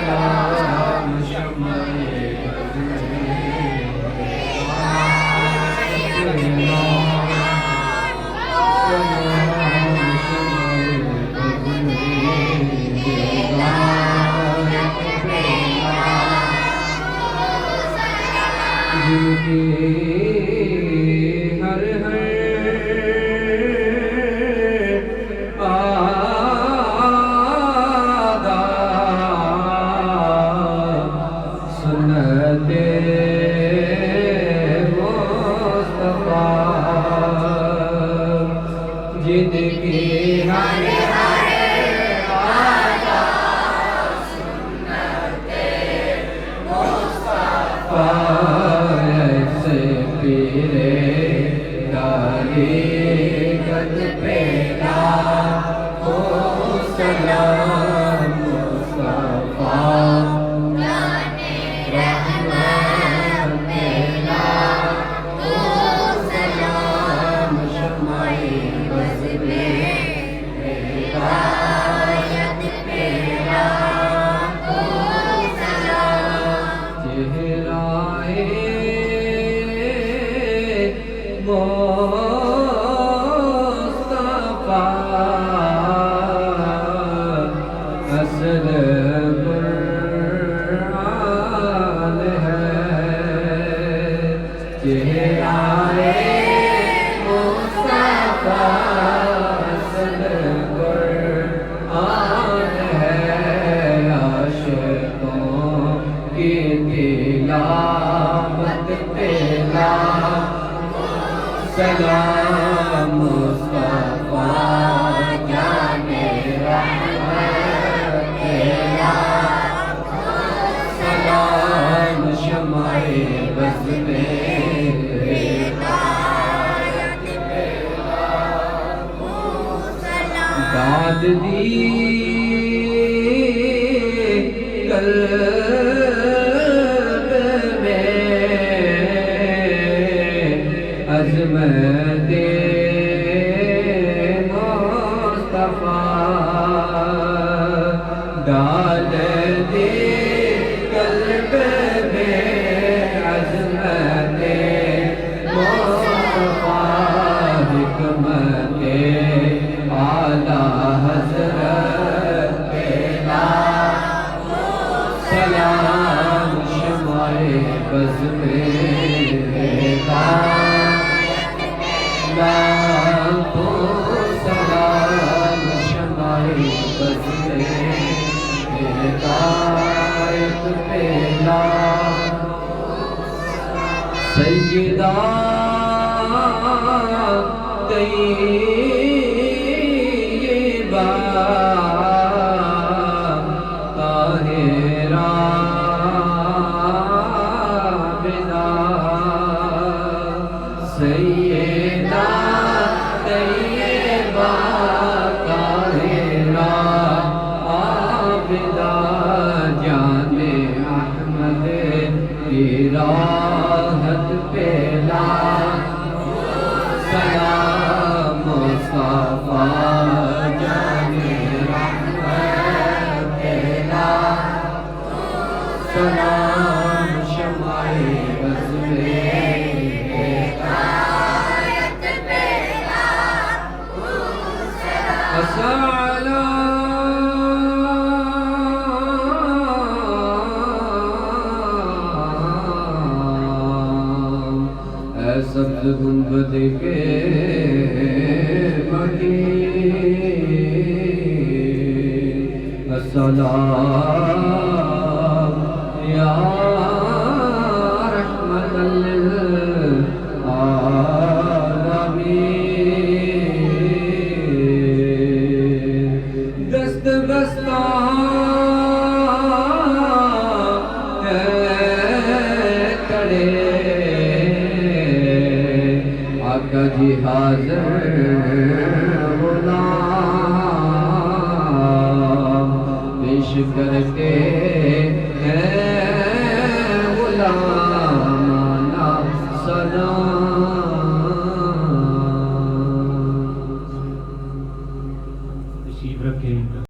سلام شمع ہر ہر آدھا سنت مصطفیٰ جن کی ہر آدھا سنت مصطفیٰ پیرے داری گد پیدا ہو سلام مصطفیٰ رحمت پیدا ہو سلام شمع بز میں ہدایت پیدا ہو سلام چہرائے مصطفیٰ اصل قرآن ہے چہرائے مصطفیٰ اصل قرآن ہے عاشقوں کی تلاوت پہ سلام مصطفیٰ جان رحمت تیرا سلام شمع بز میں ہدایت پیدا ہو سلام داد دی قلب میں عظمت مصطفیٰ ڈال دے قلب میں عظمت مصطفیٰ حکمت اعلیٰ حضرت پیدا ہو سلام شمع بز میں سلام شمع بز میں ہدایت پیدا سیدہ طیبہ طاہرہ عابدہ سیدہ طیبہ طاہرہ عابدہ جان احمد کی راحت پیدا سلام مصطفیٰ جان رحمت پیدا سلام شمع بز میں ہدایت پیدا ہو سلام اے سبز گنبد کے مہی السلام یا رحمت للعالمین دست بستہ کڑے آقا جی حاضر